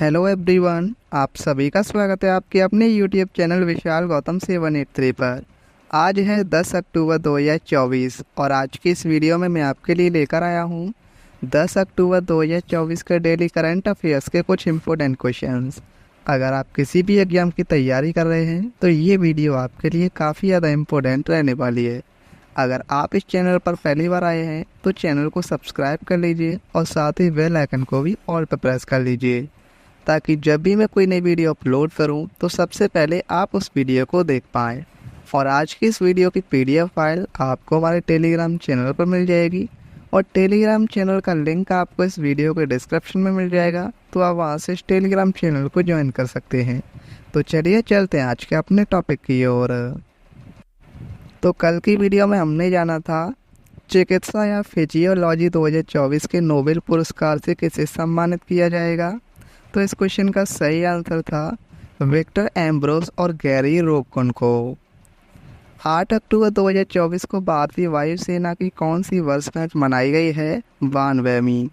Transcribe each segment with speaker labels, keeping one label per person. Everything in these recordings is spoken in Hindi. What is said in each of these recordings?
Speaker 1: हेलो एवरीवन, आप सभी का स्वागत है आपके अपने यूट्यूब चैनल विशाल गौतम 783 पर। आज है 10 अक्टूबर 2024 और आज की इस वीडियो में मैं आपके लिए लेकर आया हूँ 10 अक्टूबर 2024 के डेली करंट अफेयर्स के कुछ इम्पोर्टेंट क्वेश्चंस। अगर आप किसी भी एग्जाम की तैयारी कर रहे हैं तो ये वीडियो आपके लिए काफ़ी ज़्यादा इम्पोर्टेंट रहने वाली है। अगर आप इस चैनल पर पहली बार आए हैं तो चैनल को सब्सक्राइब कर लीजिए और साथ ही बेल आइकन को भी ऑल पर प्रेस कर लीजिए, ताकि जब भी मैं कोई नई वीडियो अपलोड करूं तो सबसे पहले आप उस वीडियो को देख पाएँ। और आज की इस वीडियो की पीडीएफ फाइल आपको हमारे टेलीग्राम चैनल पर मिल जाएगी और टेलीग्राम चैनल का लिंक आपको इस वीडियो के डिस्क्रिप्शन में मिल जाएगा, तो आप वहां से इस टेलीग्राम चैनल को ज्वाइन कर सकते हैं। तो चलिए चलते हैं आज के अपने टॉपिक की ओर। तो कल की वीडियो में हमने जाना था चिकित्सा या फिजियोलॉजी 2024 के नोबेल पुरस्कार से किसे सम्मानित किया जाएगा। तो इस क्वेश्चन का सही आंसर था विक्टर एम्ब्रोस और गैरी रोकन को। 8 अक्टूबर 2024 को भारतीय वायुसेना की कौन सी वर्षगांठ मनाई गई है? 92वीं।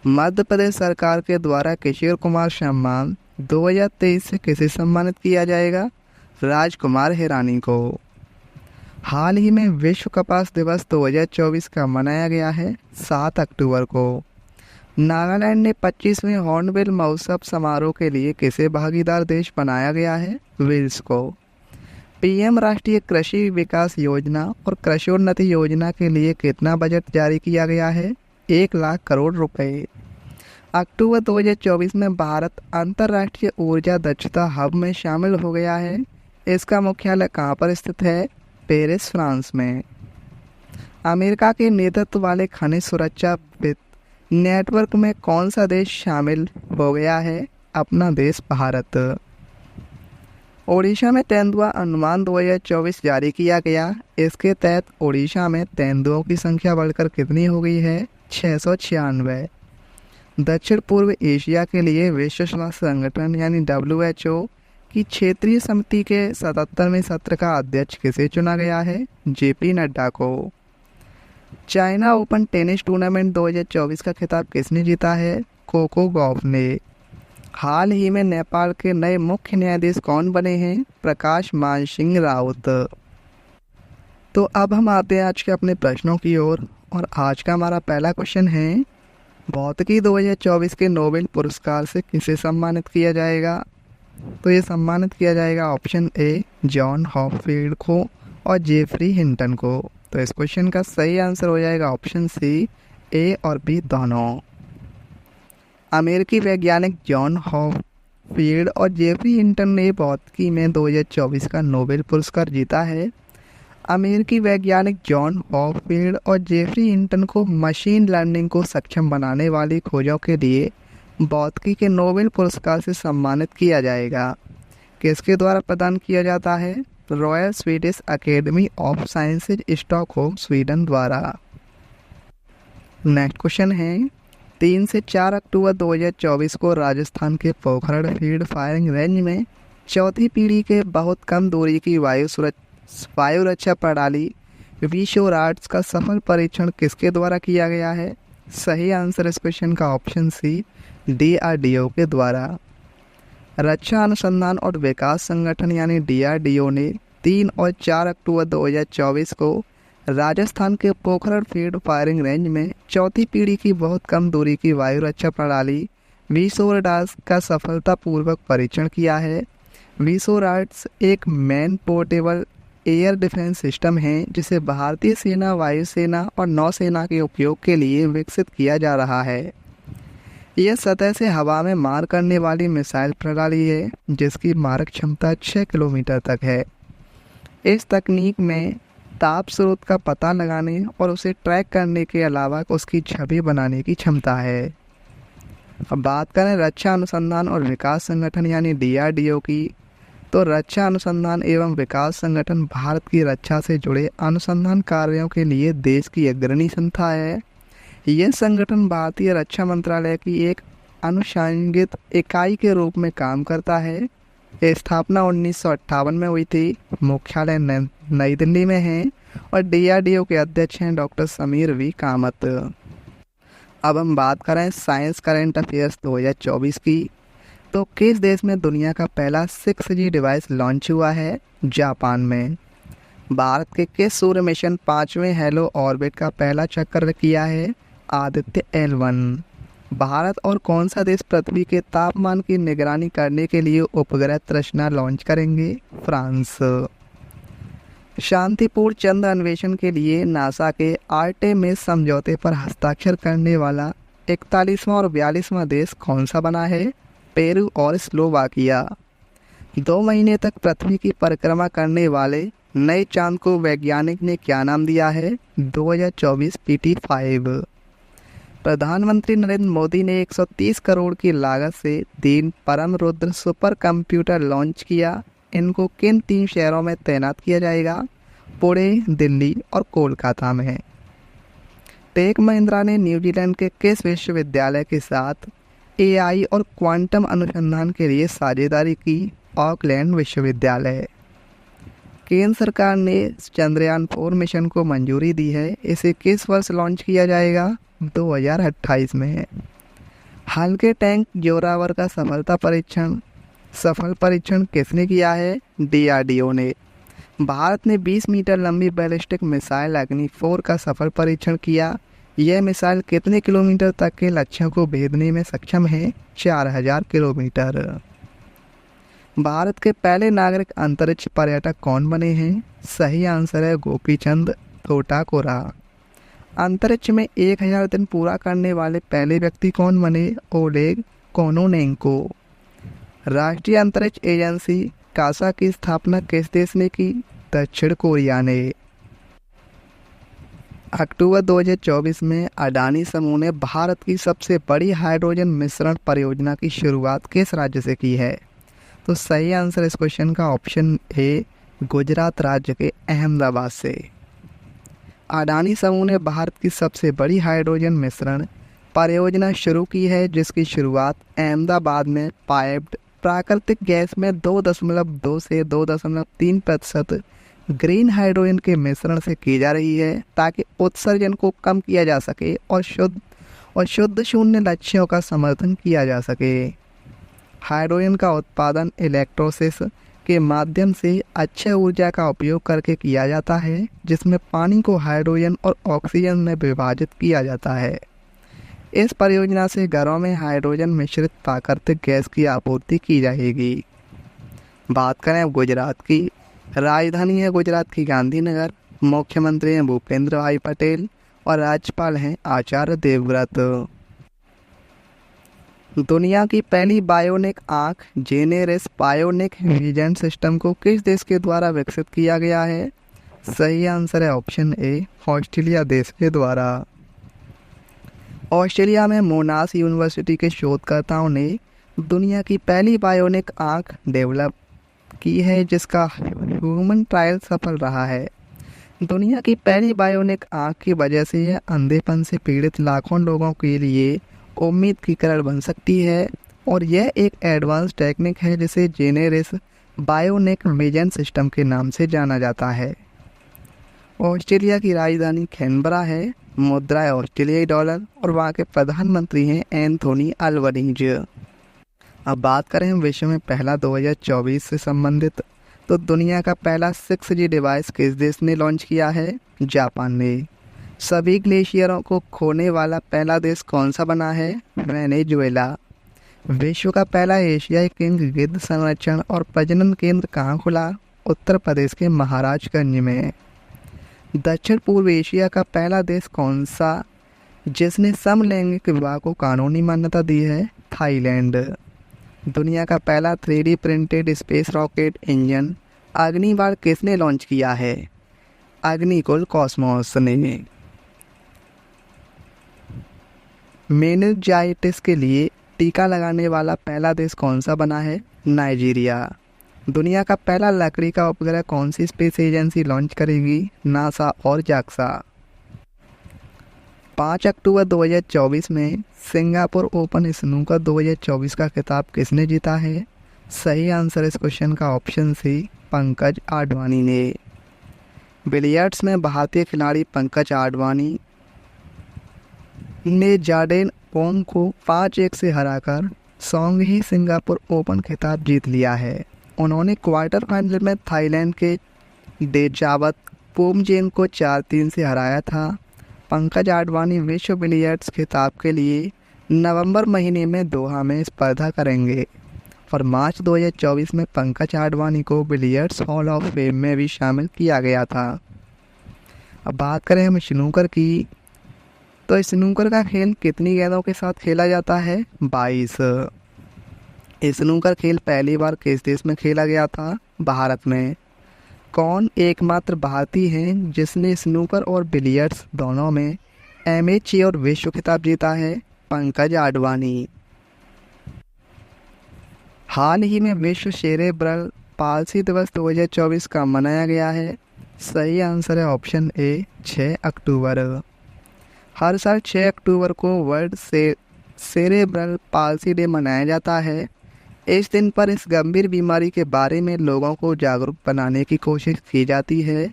Speaker 1: मध्य प्रदेश सरकार के द्वारा किशोर कुमार सम्मान 2023 से किसे सम्मानित किया जाएगा? राजकुमार हिरानी को। हाल ही में विश्व कपास दिवस 2024 का मनाया गया है 7 अक्टूबर को। नागालैंड ने 25वें हॉर्नबिल महोत्सव समारोह के लिए किसे भागीदार देश बनाया गया है? वेल्स को। पीएम राष्ट्रीय कृषि विकास योजना और कृषिोन्नति योजना के लिए कितना बजट जारी किया गया है? 1 लाख करोड़ रुपए। अक्टूबर 2024 में भारत अंतर्राष्ट्रीय ऊर्जा दक्षता हब में शामिल हो गया है। इसका मुख्यालय कहाँ पर स्थित है? पेरिस, फ्रांस में। अमेरिका के नेतृत्व वाले खनिज सुरक्षा नेटवर्क में कौन सा देश शामिल हो गया है? अपना देश भारत। ओडिशा में तेंदुआ अनुमान 2024 जारी किया गया। इसके तहत ओडिशा में तेंदुओं की संख्या बढ़कर कितनी हो गई है? 696। दक्षिण पूर्व एशिया के लिए विश्व स्वास्थ्य संगठन यानी WHO की क्षेत्रीय समिति के 77वें सत्र का अध्यक्ष किसे चुना गया है? JP नड्डा को। चाइना ओपन टेनिस टूर्नामेंट 2024 का खिताब किसने जीता है? कोको गॉफ ने। हाल ही में नेपाल के नए मुख्य न्यायाधीश कौन बने हैं? प्रकाश मान सिंह राउत। तो अब हम आते हैं आज के अपने प्रश्नों की ओर और आज का हमारा पहला क्वेश्चन है भौतिकी 2024 के नोबेल पुरस्कार से किसे सम्मानित किया जाएगा? तो ये सम्मानित किया जाएगा ऑप्शन ए जॉन हॉपफील्ड को और जेफरी हिंटन को। तो इस क्वेश्चन का सही आंसर हो जाएगा ऑप्शन सी, ए और बी दोनों। अमेरिकी वैज्ञानिक जॉन हॉपफील्ड और जेफरी हिंटन ने भौतिकी में 2024 का नोबेल पुरस्कार जीता है। अमेरिकी वैज्ञानिक जॉन हॉपफील्ड और जेफरी हिंटन को मशीन लर्निंग को सक्षम बनाने वाली खोजों के लिए भौतिकी के नोबेल पुरस्कार से सम्मानित किया जाएगा। किसके द्वारा प्रदान किया जाता है? Royal Swedish academy of sciences Stockholm, Sweden द्वारा। नेक्स्ट क्वेश्चन है 3 से 4 अक्टूबर 2024 को राजस्थान के पोखरण फील्ड फायरिंग रेंज में चौथी पीढ़ी के बहुत कम दूरी की वायु रक्षा प्रणाली विशोराट्स का सफल परीक्षण किसके द्वारा किया गया है? सही आंसर इस क्वेश्चन का ऑप्शन सी, DRDO के द्वारा। रक्षा अनुसंधान और विकास संगठन यानी DRDO ने 3 और 4 अक्टूबर 2024 को राजस्थान के पोखरण फील्ड फायरिंग रेंज में चौथी पीढ़ी की बहुत कम दूरी की वायु रक्षा प्रणाली विशोराट्स का सफलतापूर्वक परीक्षण किया है। विशोराट्स एक man portable air defence system है जिसे भारतीय सेना, वायुसेना और नौसेना के उपयोग के लिए विकसित किया जा रहा है। यह सतह से हवा में मार करने वाली मिसाइल प्रणाली है जिसकी मारक क्षमता 6 किलोमीटर तक है। इस तकनीक में ताप स्रोत का पता लगाने और उसे ट्रैक करने के अलावा उसकी छवि बनाने की क्षमता है। अब बात करें रक्षा अनुसंधान और विकास संगठन यानी DRDO की, तो रक्षा अनुसंधान एवं विकास संगठन भारत की रक्षा से जुड़े अनुसंधान कार्यों के लिए देश की अग्रणी संस्था है। यह संगठन भारतीय रक्षा मंत्रालय की एक अनुषंगित इकाई के रूप में काम करता है। स्थापना 1958 में हुई थी। मुख्यालय नई दिल्ली में है और DRDO के अध्यक्ष हैं डॉक्टर समीर वी कामत। अब हम बात करें साइंस करंट अफेयर्स 2024 की, तो किस देश में दुनिया का पहला 6G डिवाइस लॉन्च हुआ है? जापान में। भारत के किस सूर्य मिशन 5वें हेलो ऑर्बिट का पहला चक्कर किया है? आदित्य L1। भारत और कौन सा देश पृथ्वी के तापमान की निगरानी करने के लिए उपग्रह तृष्णा लॉन्च करेंगे? फ्रांस। शांतिपूर्ण चंद्र अन्वेषण के लिए नासा के आर्टेमिस समझौते पर हस्ताक्षर करने वाला 41वां और 42वां देश कौन सा बना है? पेरू और स्लोवाकिया। 2 महीने तक पृथ्वी की परिक्रमा करने वाले नए चांद को वैज्ञानिक ने क्या नाम दिया है? 2024 PT5। प्रधानमंत्री नरेंद्र मोदी ने 130 करोड़ की लागत से 3 परम रुद्र सुपर कंप्यूटर लॉन्च किया। इनको किन 3 शहरों में तैनात किया जाएगा? पुणे, दिल्ली और कोलकाता में। टेक महिंद्रा ने न्यूजीलैंड के किस विश्वविद्यालय के साथ AI और क्वांटम अनुसंधान के लिए साझेदारी की? ऑकलैंड विश्वविद्यालय। केंद्र सरकार ने चंद्रयान 4 मिशन को मंजूरी दी है। इसे किस वर्ष लॉन्च किया जाएगा? 2028 में। हल्के टैंक जोरावर का सफल परीक्षण किसने किया है? DRDO ने। भारत ने 20 मीटर लंबी बैलिस्टिक मिसाइल अग्नि 4 का सफल परीक्षण किया। यह मिसाइल कितने किलोमीटर तक के लक्ष्यों को भेदने में सक्षम है? 4000 किलोमीटर। भारत के पहले नागरिक अंतरिक्ष पर्यटक कौन बने हैं? सही आंसर है गोपीचंद तोटाकोरा। अंतरिक्ष में 1000 दिन पूरा करने वाले पहले व्यक्ति कौन बने? Oleg Kononenko. राष्ट्रीय अंतरिक्ष एजेंसी कासा की स्थापना किस देश ने की? दक्षिण कोरिया ने। अक्टूबर 2024 में अडानी समूह ने भारत की सबसे बड़ी हाइड्रोजन मिश्रण परियोजना की शुरुआत किस राज्य से की है? तो सही आंसर इस क्वेश्चन का ऑप्शन ए, गुजरात राज्य के अहमदाबाद से। अडानी समूह ने भारत की सबसे बड़ी हाइड्रोजन मिश्रण परियोजना शुरू की है, जिसकी शुरुआत अहमदाबाद में पाइप्ड प्राकृतिक गैस में 2.2 से 2.3% ग्रीन हाइड्रोजन के मिश्रण से की जा रही है, ताकि उत्सर्जन को कम किया जा सके और शुद्ध शून्य लक्ष्यों का समर्थन किया जा सके। हाइड्रोजन का उत्पादन इलेक्ट्रोसिस के माध्यम से अक्षय ऊर्जा का उपयोग करके किया जाता है, जिसमें पानी को हाइड्रोजन और ऑक्सीजन में विभाजित किया जाता है। इस परियोजना से घरों में हाइड्रोजन मिश्रित प्राकृतिक गैस की आपूर्ति की जाएगी। बात करें अब गुजरात की। राजधानी है गुजरात की गांधीनगर। मुख्यमंत्री हैं भूपेंद्र भाई पटेल और राज्यपाल हैं आचार्य देवव्रत। दुनिया की पहली बायोनिक आँख जेनेरिस बायोनिक विजन सिस्टम को किस देश के द्वारा विकसित किया गया है? सही आंसर है ऑप्शन ए, ऑस्ट्रेलिया देश के द्वारा। ऑस्ट्रेलिया में मोनाश यूनिवर्सिटी के शोधकर्ताओं ने दुनिया की पहली बायोनिक आँख डेवलप की है, जिसका ह्यूमन ट्रायल सफल रहा है। दुनिया की पहली बायोनिक आँख की वजह से यह अंधेपन से पीड़ित लाखों लोगों के लिए उम्मीद की किरण बन सकती है, और यह एक एडवांस टेक्निक है जिसे जेनेरिस बायोनिक विजन सिस्टम के नाम से जाना जाता है। ऑस्ट्रेलिया की राजधानी कैनबरा है। मुद्रा है ऑस्ट्रेलियाई डॉलर और वहाँ के प्रधानमंत्री हैं एंथोनी अल्बनीज़। अब बात करें विश्व में पहला 2024 से संबंधित, तो दुनिया का पहला 6G डिवाइस किस देश ने लॉन्च किया है? जापान ने। सभी ग्लेशियरों को खोने वाला पहला देश कौन सा बना है? वेनेजुएला। विश्व का पहला एशियाई किंग गिद्ध संरक्षण और प्रजनन केंद्र कहाँ खुला? उत्तर प्रदेश के महाराजगंज में। दक्षिण पूर्व एशिया का पहला देश कौन सा जिसने समलैंगिक विवाह को कानूनी मान्यता दी है? थाईलैंड। दुनिया का पहला 3D printed space rocket engine Agnibaan किसने लॉन्च किया है? अग्निकुल कॉस्मोस ने। मेनिंजाइटिस के लिए टीका लगाने वाला पहला देश कौन सा बना है? नाइजीरिया। दुनिया का पहला लकड़ी का उपग्रह कौन सी स्पेस एजेंसी लॉन्च करेगी? नासा और जाक्सा। 5 अक्टूबर 2024 में सिंगापुर ओपन स्नूकर 2024 का खिताब किसने जीता है? सही आंसर इस क्वेश्चन का ऑप्शन सी, पंकज आडवाणी ने। बिलियर्ड्स में भारतीय खिलाड़ी पंकज आडवाणी ने जॉर्डेन पोंग को 5-1 से हराकर सॉन्ग ही सिंगापुर ओपन खिताब जीत लिया है। उन्होंने क्वार्टर फाइनल में थाईलैंड के डेजावत पोमजेन को 4-3 से हराया था। पंकज आडवाणी विश्व बिलियर्ड्स खिताब के लिए नवंबर महीने में दोहा में स्पर्धा करेंगे और मार्च 2024 में पंकज आडवाणी को बिलियर्ड्स हॉल ऑफ फेम में भी शामिल किया गया था। अब बात करें हम स्नूकर की, तो स्नूकर का खेल कितनी गेंदों के साथ खेला जाता है? 22। स्नूकर खेल पहली बार किस देश में खेला गया था? भारत में। कौन एकमात्र भारतीय हैं जिसने स्नूकर और बिलियर्ड्स दोनों में एमेच्योर विश्व खिताब जीता है? पंकज आडवाणी। हाल ही में विश्व सेरेब्रल पाल्सी दिवस 2024 का मनाया गया है। सही आंसर है ऑप्शन ए 6 अक्टूबर। हर साल 6 अक्टूबर को वर्ल्ड सेरेब्रल पाल्सी डे मनाया जाता है। इस दिन पर इस गंभीर बीमारी के बारे में लोगों को जागरूक बनाने की कोशिश की जाती है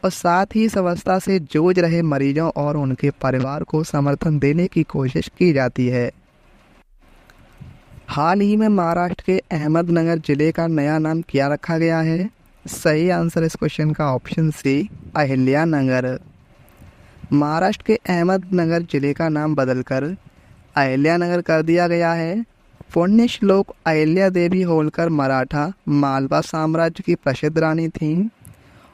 Speaker 1: और साथ ही इस अवस्था से जूझ रहे मरीजों और उनके परिवार को समर्थन देने की कोशिश की जाती है। हाल ही में महाराष्ट्र के अहमदनगर जिले का नया नाम क्या रखा गया है? सही आंसर इस क्वेश्चन का ऑप्शन सी अहिल्यानगर। महाराष्ट्र के अहमदनगर जिले का नाम बदलकर अहिल्यानगर कर दिया गया है। पुण्य श्लोक अहिल्या देवी होलकर मराठा मालवा साम्राज्य की प्रसिद्ध रानी थीं।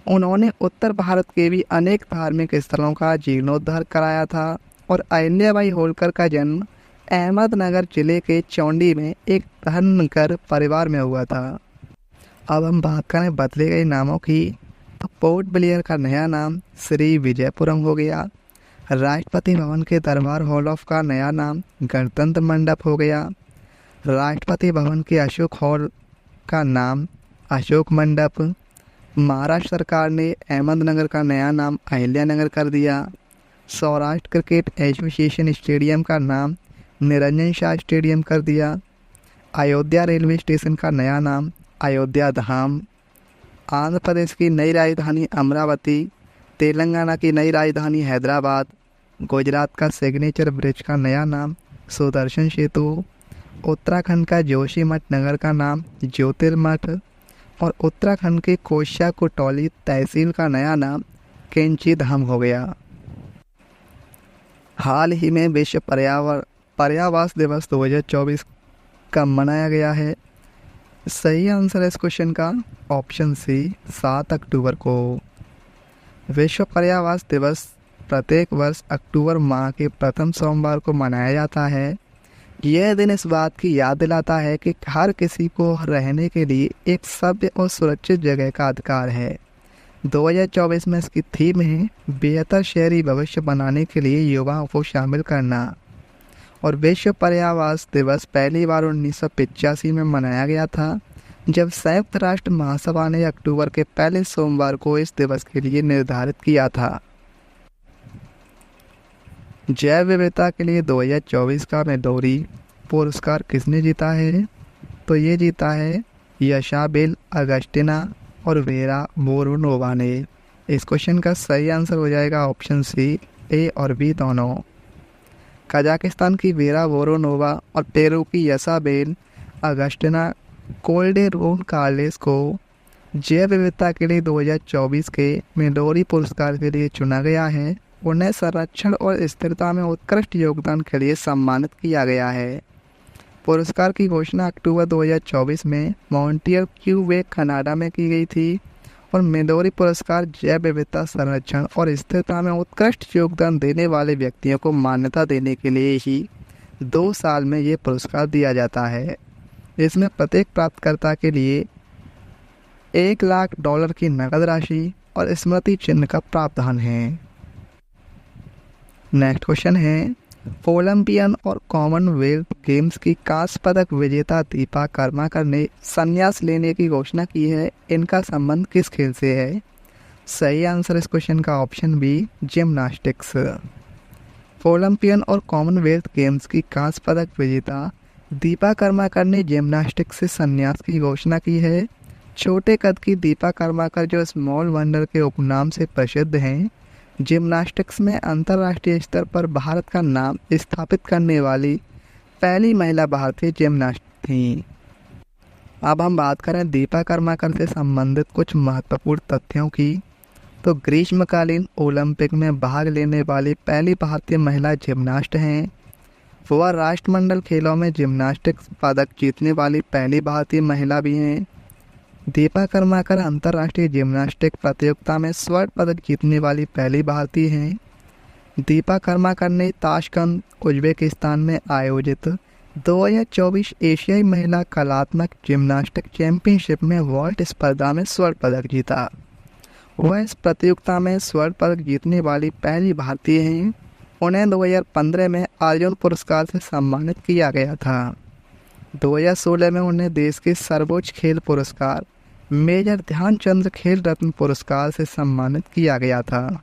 Speaker 1: उन्होंने उत्तर भारत के भी अनेक धार्मिक स्थलों का जीर्णोद्धार कराया था और अहिल्याबाई होलकर का जन्म अहमदनगर जिले के चौंडी में एक धनगर परिवार में हुआ था। अब हम बात करें बदले गए नामों की, तो पोर्ट ब्लेयर का नया नाम श्री विजयपुरम हो गया। राष्ट्रपति भवन के दरबार हॉल ऑफ का नया नाम गणतंत्र मंडप हो गया। राष्ट्रपति भवन के अशोक हॉल का नाम अशोक मंडप। महाराष्ट्र सरकार ने अहमदनगर का नया नाम अहिल्यानगर कर दिया। सौराष्ट्र क्रिकेट एसोसिएशन स्टेडियम का नाम निरंजन शाह स्टेडियम कर दिया। अयोध्या रेलवे स्टेशन का नया नाम अयोध्या धाम। आंध्र प्रदेश की नई राजधानी अमरावती। तेलंगाना की नई राजधानी हैदराबाद। गुजरात का सिग्नेचर ब्रिज का नया नाम सुदर्शन सेतु। उत्तराखंड का जोशीमठ नगर का नाम ज्योतिर्मठ और उत्तराखंड के कोशा कोटौली तहसील का नया नाम कैंची धाम हो गया। हाल ही में विश्व पर्यावरण दिवस 2024 का मनाया गया है। सही आंसर है इस क्वेश्चन का ऑप्शन सी 7 अक्टूबर को। विश्व पर्यावरण दिवस प्रत्येक वर्ष अक्टूबर माह के प्रथम सोमवार को मनाया जाता है। यह दिन इस बात की याद दिलाता है कि हर किसी को रहने के लिए एक सभ्य और सुरक्षित जगह का अधिकार है। 2024 में इसकी थीम है बेहतर शहरी भविष्य बनाने के लिए युवाओं को शामिल करना। और विश्व पर्यावरण दिवस पहली बार 1985 में मनाया गया था, जब संयुक्त राष्ट्र महासभा ने अक्टूबर के पहले सोमवार को इस दिवस के लिए निर्धारित किया था। जैव विविधता के लिए 2024 का मेडोरी पुरस्कार किसने जीता है? तो ये जीता है यशाबेल अगस्टिना और वेरा वोरोनोवा ने। इस क्वेश्चन का सही आंसर हो जाएगा ऑप्शन सी ए और बी दोनों। कजाकिस्तान की वेरा वोरोनोवा और पेरू की यशाबेल अगस्टिना कोल्डेरोन कार्लेस को जैव विविधता के लिए 2024 के मेडोरी पुरस्कार के लिए चुना गया है। उन्हें संरक्षण और स्थिरता में उत्कृष्ट योगदान के लिए सम्मानित किया गया है। पुरस्कार की घोषणा अक्टूबर 2024 में मॉन्ट्रियल क्यूबेक कनाडा में की गई थी और मेडोरी पुरस्कार जैव विविधता संरक्षण और स्थिरता में उत्कृष्ट योगदान देने वाले व्यक्तियों को मान्यता देने के लिए ही 2 साल में ये पुरस्कार दिया जाता है। इसमें प्रत्येक प्राप्तकर्ता के लिए $1,00,000 की नकद राशि और स्मृति चिन्ह का प्रावधान है। नेक्स्ट क्वेश्चन है, ओलंपियन और कॉमनवेल्थ गेम्स की कांस्य पदक विजेता दीपा कर्माकर ने संन्यास लेने की घोषणा की है। इनका संबंध किस खेल से है? सही आंसर इस क्वेश्चन का ऑप्शन बी जिम्नास्टिक्स। ओलंपियन और कॉमनवेल्थ गेम्स की कांस्य पदक विजेता दीपा कर्माकर ने जिम्नास्टिक्स से संन्यास की घोषणा की है। छोटे कद की दीपा कर्माकर, जो स्मॉल वंडर के उपनाम से प्रसिद्ध हैं, जिम्नास्टिक्स में अंतर्राष्ट्रीय स्तर पर भारत का नाम स्थापित करने वाली पहली महिला भारतीय जिम्नास्ट थीं। अब हम बात करें दीपा कर्माकर से संबंधित कुछ महत्वपूर्ण तथ्यों की, तो ग्रीष्मकालीन ओलंपिक में भाग लेने वाली पहली भारतीय महिला जिम्नास्ट हैं। वह राष्ट्रमंडल खेलों में जिम्नास्टिक्स पदक जीतने वाली पहली भारतीय महिला भी हैं। दीपा कर्माकर अंतर्राष्ट्रीय जिम्नास्टिक प्रतियोगिता में स्वर्ण पदक जीतने वाली पहली भारतीय हैं। दीपा कर्माकर ने ताशकंद, उज्बेकिस्तान में आयोजित 2024 एशियाई महिला कलात्मक जिम्नास्टिक चैंपियनशिप में वॉल्ट स्पर्धा में स्वर्ण पदक जीता। वह इस प्रतियोगिता में स्वर्ण पदक जीतने वाली पहली भारतीय हैं। उन्हें 2015 में अर्जुन पुरस्कार से सम्मानित किया गया था। 2016 में उन्हें देश के सर्वोच्च खेल पुरस्कार मेजर ध्यानचंद खेल रत्न पुरस्कार से सम्मानित किया गया था।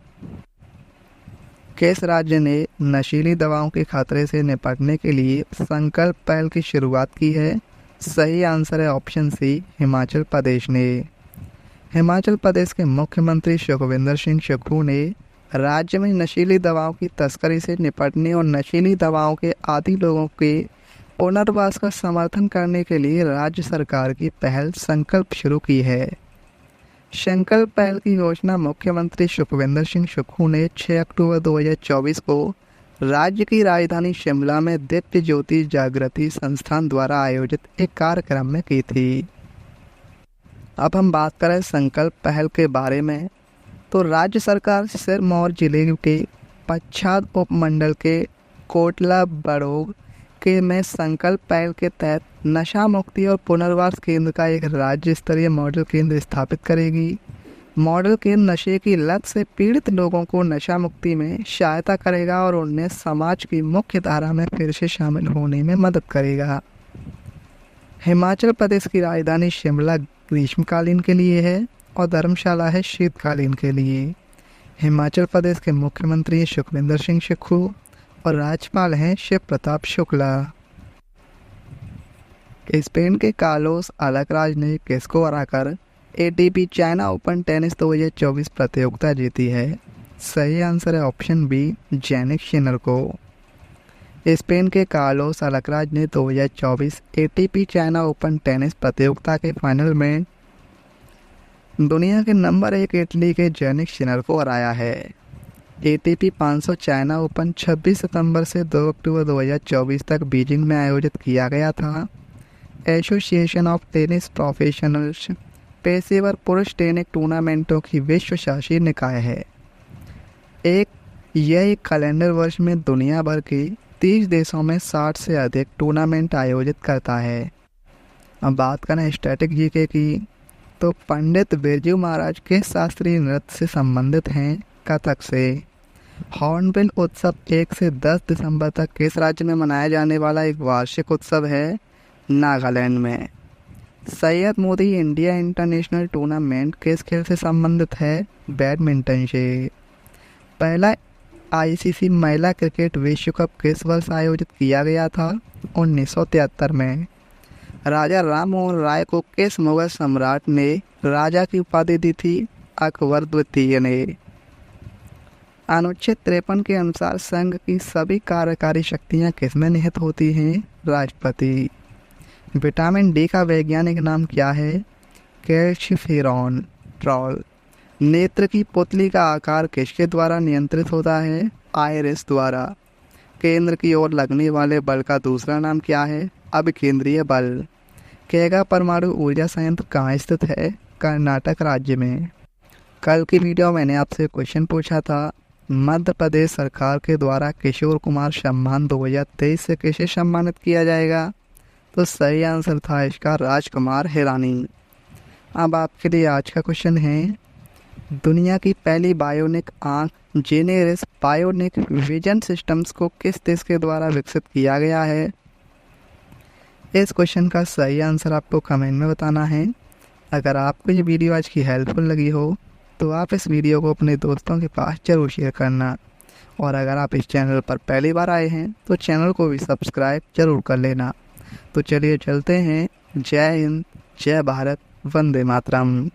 Speaker 1: किस राज्य ने नशीली दवाओं के खतरे से निपटने के लिए संकल्प पहल की शुरुआत की है? सही आंसर है ऑप्शन सी, हिमाचल प्रदेश ने। हिमाचल प्रदेश के मुख्यमंत्री सुखविंदर सिंह सुक्खू ने राज्य में नशीली दवाओं की तस्करी से निपटने और नशीली दवाओं के आदी लोगों के पुनर्वास का समर्थन करने के लिए राज्य सरकार की पहल संकल्प शुरू की है। संकल्प पहल की घोषणा मुख्यमंत्री सुखविंदर सिंह सुक्खू ने 6 अक्टूबर 2024 को राज्य की राजधानी शिमला में दिव्य ज्योति जागृति संस्थान द्वारा आयोजित एक कार्यक्रम में की थी। अब हम बात करें संकल्प पहल के बारे में, तो राज्य सरकार सिरमौर जिले के पच्छाद उपमंडल के कोटला बड़ोग के में संकल्प पहल के तहत नशा मुक्ति और पुनर्वास केंद्र का एक राज्य स्तरीय मॉडल केंद्र स्थापित करेगी। मॉडल केंद्र नशे की लत से पीड़ित लोगों को नशा मुक्ति में सहायता करेगा और उन्हें समाज की मुख्य धारा में फिर से शामिल होने में मदद करेगा। हिमाचल प्रदेश की राजधानी शिमला ग्रीष्मकालीन के लिए है और धर्मशाला है शीतकालीन के लिए। हिमाचल प्रदेश के मुख्यमंत्री सुखविंदर सिंह सुक्खू और राज्यपाल हैं शिव प्रताप शुक्ला। स्पेन के कार्लोस अल्कराज ने किसको हराकर एटीपी चाइना ओपन टेनिस 2024 प्रतियोगिता जीती है? सही आंसर है ऑप्शन बी, जैनिक सिनर को। स्पेन के कार्लोस अल्कराज ने 2024 एटीपी चाइना ओपन टेनिस प्रतियोगिता के फाइनल में दुनिया के नंबर 1 इटली के जैनिक सिनर को हराया है। एटीपी 500 चाइना ओपन 26 सितंबर से 2 अक्टूबर 2024 तक बीजिंग में आयोजित किया गया था। एसोसिएशन ऑफ टेनिस प्रोफेशनल्स पेशेवर पुरुष टेनिस टूर्नामेंटों की विश्व शासी निकाय है। यह एक कैलेंडर वर्ष में दुनिया भर के 30 देशों में 60 से अधिक टूर्नामेंट आयोजित करता है। अब बात करें स्टैटिक जीके की, तो पंडित बिरजू महाराज किस शास्त्रीय नृत्य से संबंधित हैं? कथक से। हॉर्नबिल उत्सव 1 से 10 दिसंबर तक किस राज्य में मनाया जाने वाला एक वार्षिक उत्सव है? नागालैंड में। Syed Modi India international tournament किस खेल से संबंधित है? बैडमिंटन से। पहला आईसीसी महिला क्रिकेट विश्व कप किस वर्ष आयोजित किया गया था? 1973 में। राजा राम मोहन राय को किस मुगल सम्राट ने राजा की उपाधि दी थी? अकबर द्वितीय ने। अनुच्छेद 53 के अनुसार संघ की सभी कार्यकारी शक्तियां किसमें निहित होती हैं? राष्ट्रपति। विटामिन डी का वैज्ञानिक नाम क्या है? कैल्शिफेरॉल। नेत्र की पुतली का आकार किसके द्वारा नियंत्रित होता है? आइरिस द्वारा। केंद्र की ओर लगने वाले बल का दूसरा नाम क्या है? अभिकेंद्रीय बल। केगा परमाणु ऊर्जा संयंत्र कहाँ स्थित है? कर्नाटक राज्य में। कल की वीडियो मैंने आपसे क्वेश्चन पूछा था, मध्य प्रदेश सरकार के द्वारा किशोर कुमार सम्मान 2023 से किसे सम्मानित किया जाएगा? तो सही आंसर था इसका राजकुमार हिरानी। अब आपके लिए आज का क्वेश्चन है, दुनिया की पहली बायोनिक आंख जेनेरिस बायोनिक विजन सिस्टम्स को किस देश के द्वारा विकसित किया गया है? इस क्वेश्चन का सही आंसर आपको कमेंट में बताना है। अगर आपको ये वीडियो आज की हेल्पफुल लगी हो तो आप इस वीडियो को अपने दोस्तों के पास जरूर शेयर करना, और अगर आप इस चैनल पर पहली बार आए हैं तो चैनल को भी सब्सक्राइब जरूर कर लेना। तो चलिए चलते हैं। जय हिंद, जय भारत, वंदे मातरम।